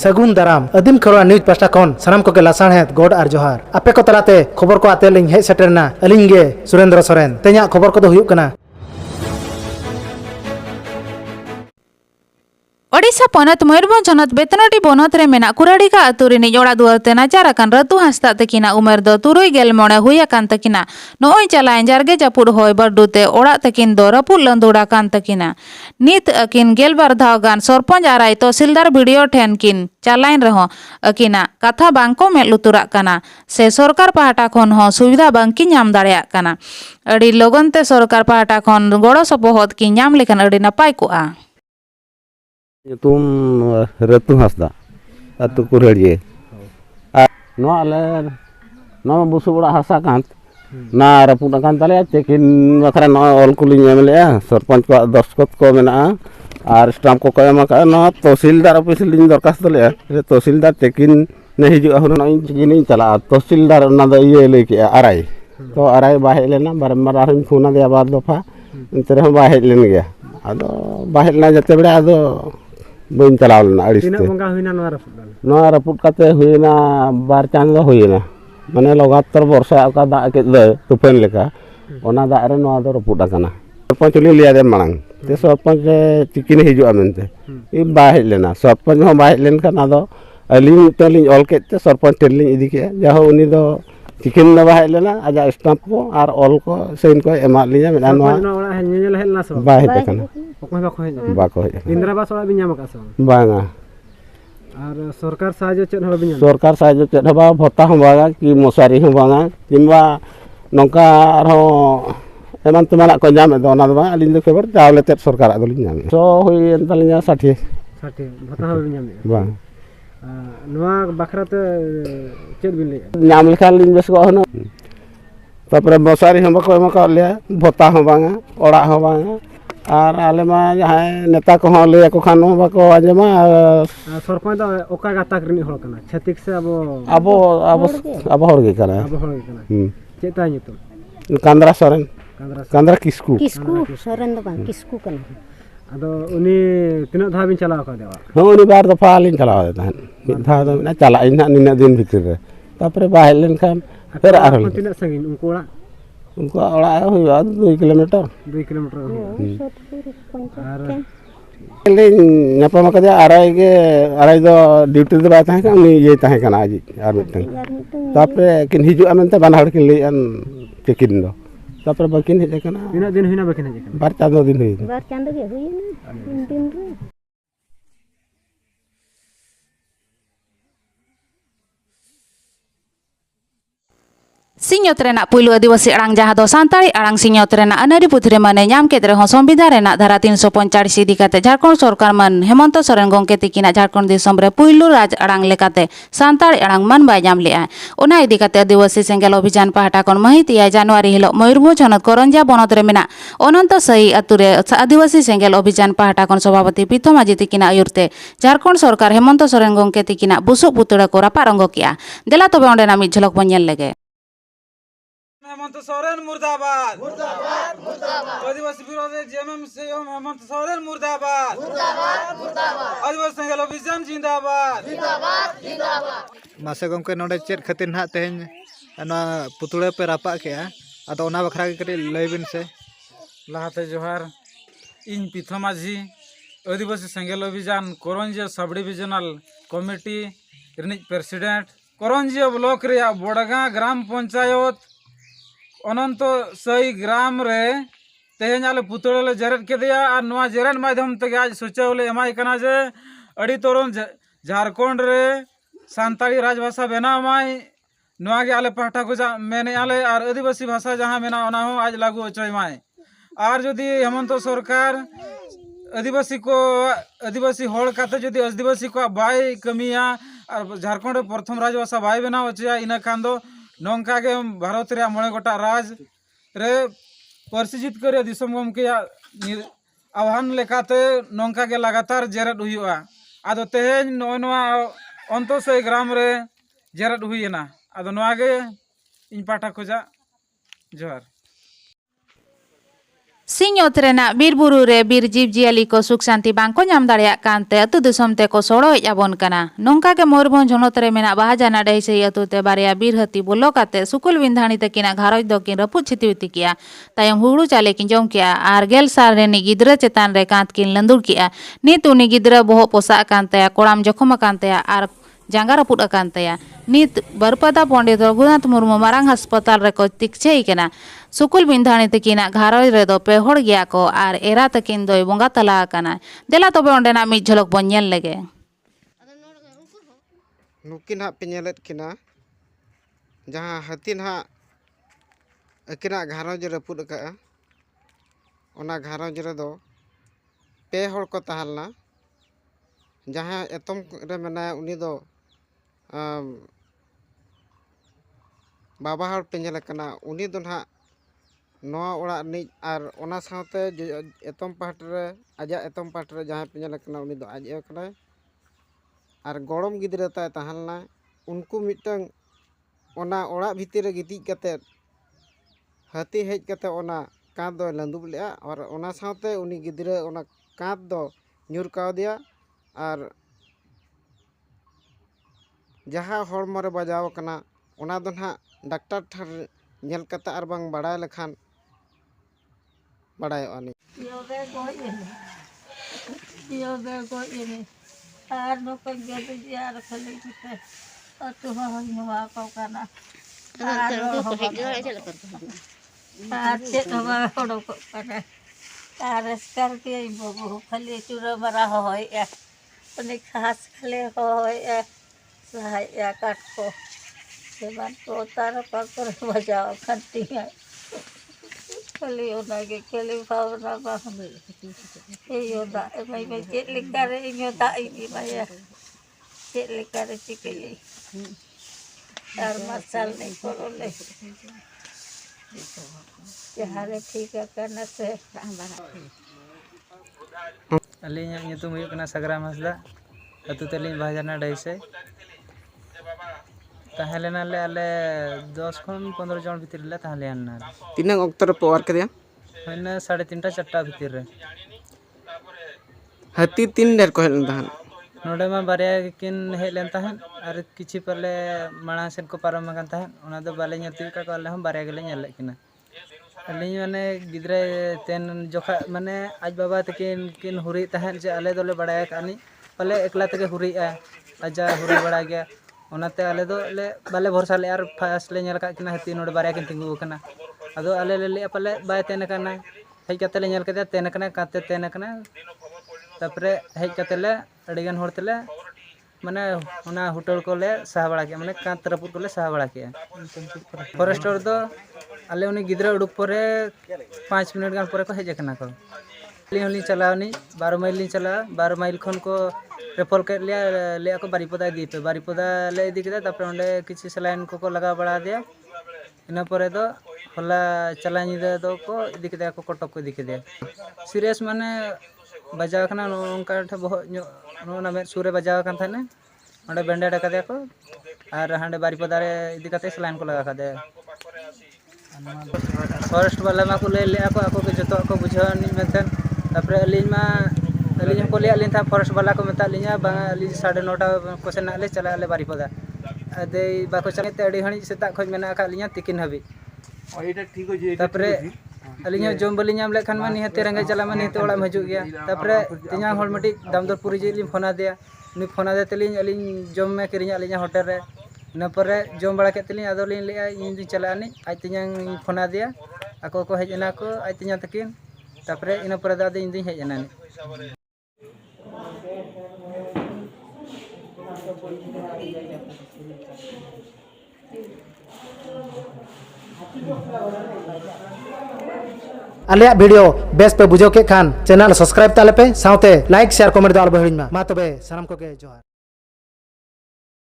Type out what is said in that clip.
सगुन दाराम अदिम Kharwa news pasta खन सानाम को लासाणहेत गोड आर जोहार आपे को तलाते खबर को आते लिंग हेज सेटरना अलिंग गे सुरेंद्र सोरेन तेजा खबर को हुयुक कना ओडिशा पनत मयूरभंज हनत बेतनटी बनत रे मेना कुराड़ीका अतु रे निज ओड़ाग दुआर ते नाचार आकान रतु हांसदा तकिना उमेर दो 73 हुई आकान तकिना नोय चलाएं जारगे जापुड़ होय बरडुते ओड़ा तकिन दो रापुद लंदुड़ा कान तकिना नित अकिन गेलबार धाव गान सरपंच आराय तहसीलदार भिडियो ठेन किन चालाइन रहो अकिना कथा बांको मेद लुतुरा काना से सरकार पाहटा खन हो सुविधा बांकी नाम दाड़ेया काना अड़ी लगन ते सरकार पाहटा खन गड़ो सपोहद की नाम लेखन अड़ी नपाय कोआ तुम रतु हांसदा अतु कुराड़िए आले बुसुबड़ा हासा कांत ना रापुद आकान ताले चेकिन बखरा न ऑल कुलिंग एमएलए सरपंच को दस्तखत को मेना और स्टाम्प को एम का न तहसीलदार ऑफिस लिंग दरखास्त ले तहसीलदार चेकिन ने हिजुआ हुन नई चला तहसीलदार ना दो ये ले के आराई तो आराई बाहे लेना बारंबार आरन फोन दे बार दफा इंतरे हम बाहे लेन गया आदो बाहे ना जते बड़े आदो बन चलाव लेना अड़िसते बंगा हुइना नोआ रापुद काते हुइना बार चांद हुइना माने लगातार वर्षा का दा के तुफान लेका ओना दा रे नोआ दो रापुद आकाना सरपंच ले लिया दे मांग ते सरपंच चिकिन हिजुआ मेनते इ बाहे लेना सरपंच हो बाहे लेन का ना दो अलिंग तलिंग ऑल के ते सरपंच टेलिंग इदी के जाहो उनी दो चिकिन न बाहे लेना आजा स्टाम्प को और ऑल को सेन को एमा लिया मेना नोआ ओड़ा हेल हेलना सब बाहे तकना बाको इंदिरावास ओड़ा बिन नाम का सब बांगा और सरकार साहाय्य चेद हो बिन सरकार साहाय्य चेद हबा भत्ता हो बांगा कि मशारी हो बांगा किंबा नौका आरो एमान तमाना को नाम दो ना दो अलिन दो खबर चावले तेत सरकार दो लिन नाम सो होई एंतलिया 60 भत्ता हो बिन नाम बांग नवा बखराते चेद बिन ले नाम लेखा लिन बेस को हनो तापर मशारी हम को एमा का ले भत्ता हो बांगा ओड़ा हो बांगा और आले मा जहां नेता को ले को खान बाको आजमा सरपंच ओका गाता करनी होड़ कना छतिक से अब होड़ गे कना चेता नितो कांद्रा सोरेन कांद्रा किस्कू सोरेन दो बांग किस्कू कना अदो उनी तिना धा बिन चलाव का देवा हो उनी बार दफा लिन चलाव देता मिद धा दो ना चला इन निना दिन भीतर रे तापरे बाहे लेन खान फिर आरो तिना संगिन उनको ओड़ा उनको ओड़ा हुआ 2 किलोमीटर और नापा कदे आराई दो ड्यूटी दो बाय का उनी ये ताहे कना आज आर मिटन तापरे किन हिजु आमेनते बानहड़ किन ले अन चेकिन दो तापरे बाकिन हेज कना तिना दिन हुइना बाकिन हेज कना बार चांदो दिन हुई बार चांद गे हुइना दिन रे सिंहत रेना पुइलु आदिवासी अड़ांग जहां दो सांताड़ी अड़ांग सिंहत रेना अनारी पुथरे माने नाम केत रहो संविधान रेना धारा 345 इदी काते झारखंड सरकार मन हेमंत सोरेन गोंके तिकिना झारखंड दिसम रे पुइलु राज अड़ांग लेकाते सांताड़ी अड़ांग मन बाय नाम लेआ ओना इदी काते आदिवासी सेंगेल अभियान पाहटा खन महितिया जनवरी हिलो मयूरभंज हनत करंजा बनत रे मेना अनंत सही अतु रे आदिवासी सेंगेल अभियान पाहटा खन सभापति पीथमाजी तिकिना आयुरते झारखंड सरकार हेमंत सोरेन गोंके तिकिना बुसु पुतड़ा को रापारंग किया देला तबे ओंडेना मिद झलक बन नेल लेगे हेमंत सोरेन मुर्दाबाद मुर्दाबाद मुर्दाबाद आदिवासी विरोधी जेएमएमसी हेमंत सोरेन मुर्दाबाद मुर्दाबाद मुर्दाबाद आदिवासी संघ अभियान जिंदाबाद जिंदाबाद जिंदाबाद मासे गमके नोडे चेत खातिर ना तेहन ना पुतुड़े पे रापा के आदो ओना बखरा के कटी लय बिन से लहाते जोहार इन पीथमाजी आदिवासी संघ अभियान करंजिया सब डिविजनल कमिटी रिनिज प्रेसिडेंट करंजिया ब्लॉक रे बड़गा ग्राम पंचायत अनंत सही ग्राम रे तेहन आले पुतळे जरेद केदिया और नवा जरेद माध्यम तक आज सूचवले एमाय कना जे अड़ी तोरन झारखंड रे सांताली राजभाषा बनाव माय नवा गे आले पाठा को मेने आले और आदिवासी भाषा जहां मेना ओना हो आज लागू होचय माय और जदि हेमंत सरकार आदिवासी होड़ काते जदि आदिवासी को बाय कमिया और झारखंड प्रथम राजभाषा बाय बनाव होचया इना खान दो नौका के भारत रे मणे गोटा राज रे परिचित कर दिसम गमके आह्वान लेकाते नौका के लगातार जेरद हुआ आदो तेहेन नोआ अंत से ग्राम रे जेरद हुईना आदो नोआ गे इन पाठा खोजा जोहार सिंहत रेना बीर बुरु रे बीर जीव जियाली को सुख शांति बांको नाम दाड़ियाक कानते अतु दिसोम ते को सोड़ो हेज आबोन कना नोंका के मयूरभंज हनत रे मेना बाहाजाना डही से अतु ते बारिया बीर हती बोलो काते सुकुल विंधाणी तकिना घारज दो किन रपुद छितिविति किया तायम हुड़ू चाले किन जम किया आर गेल साल रेनी गिद्रा चेतान रे कांत किन लंदुर किया नित उनी गिद्रा बोहो पोसा कानते कोड़ाम जखम कानते आर जांगा रपुद कानते नित बरपदा पंडित रघुनाथ मुर्मू मारांग अस्पताल रे को तिकछे कना सुकुल बिंधाणी तकिना घारज रे दो पे होड़ गया को आर एरा तकिन दोय बोंगा तला काना देला तबे ओंडेना मिद झलक बोन नेल लेगे नुकिन हां पे नेलेत किना जहां हतिन हां अकिना घारज रपुद का ओना घारज रे दो पे होड़ को तहलना जहां एतम रे मेना उनी दो बाबा हड़ पे नेल कना उनी दो ना नवा ओड़ा निज आर ओना साथे एतम पाट रे आजा एतम पाट रे जहां पे नेल कना उनी दो आज एकना आर गड़म गिद्रा ताय तहलना उनको मिटंग ओना ओड़ा भीतर रे गितिज कते हाथी हेज कते ओना कांत दो लंदुब लेआ और ओना साथे उनी गिद्रा ओना कांत दो ᱧᱩᱨ कावदिया और जहाँ हड़मो रे बजाव कना ओना दो ना डॉक्टर ठार नेल कते आर बांग बाड़ाय लखान बाड़ायोआ नि आर नो को गद यार खले किते अतु हो नवा को काना आर से नवा होड़ो को काना आर स्कर के बबू खले चुरा बरा होय उनी खास खले होय सहाय या काट को से बात को तार पकर बजाओ खट्टी है खले ओना के खले भावना बा ए योदा ए भाई भाई चेत लिखा रे इयो दा ई भाई चेत लिखा रे चिकली तार मसाल नहीं करो ले जहारे ठीक है करना से अलिंग nyutum huyuk kena Sagram Hasda atu teling bahajana dai se tahelena le ale 10 khon 15 jon bhitir le tahelena तीन अक्तर पे और करिया होइना 3:30 4टा bhitir re हाथी तीन डेर को हेलन दहन नोडे मा बारिया किन हेलन तहन आर किछि पले माणा सेन को पारम मगन तहन ओना दो बाले nyati का को ले हम बारिया गेले नेल किना अलिंग माने गिद्रे तेन जोखा माने आज बाबा तकिन किन हुरी तहन जे आले दोले बड़ाय कानी पले एकला तके हुरी आजा हुरी बड़ा गया ओनाते आले दो ले बाले भरोसा ले आर फास्ट ले नेल का किना हती नोड बारिया किन तिंगु कना अदो आले ले पले बाय तेन कना हेज कते ले नेल कते तेन कना काते तेन कना तापरे हेज कते ले अडिगन होड़ तले माने ओना होटल को ले सहा बड़ा के माने कांत रपुद को ले सहा बड़ा के फॉरेस्टर दो आले उनी गिद्रा उडुक परे 5 मिनट गान परे को हेज कना को लिंग चलावनी 12 माइल लिंग चला 12 माइल खन को रेफर कर लिया ले को बारीपदा दी पे बारीपदा ले इदी के तापर ओंडे किछि सलाइन को लगा बड़ा दिया इना परे दो होला चलानी दे दो को इदी के को कटक को इदी के सीरियस माने बजाव कना नोंका ठे बहुत नोना में सूरे बजाव कान थाने ओंडे बेंडेड का को आर हांडे बारीपदा रे इदी कते सलाइन को लगा का दे फॉरेस्ट वाला मा को ले ako के जतो को बुझाव नि मेथन तापरे अलिंग को ले अलिंग था फॉरेस्ट वाला को मेता लिया बा अलिंग 9:30 को से ना ले चला ले बारीपदा अदे बाको चलते अडी हणी सेता खोज मेना का लिया तिकिन हबी ओइटा ठीक हो जे तापरे अलिंग जोम बलि नाम लेखान मा निहते रंगे चला मा निहते ओड़ा मजु गया तापरे तिया होल मटी दामदरपुरी जे लिम फोना दिया नि फोना दे तलिंग अलिंग जोम में किरिया अलिंग होटल रे ना परे जोम बड़ा के तलिंग आदो लिंग ले इन दि चला नि आज तिया फोना दिया ako ko hej ena ko aj tinya takin tapre ina pore da इन दि hej ena ni Alia video base पे बुझो के खान चैनल सब्सक्राइब ताले पे साउते लाइक शेयर कमेंट दाल बहिन मा तबे सनम को के जोहार।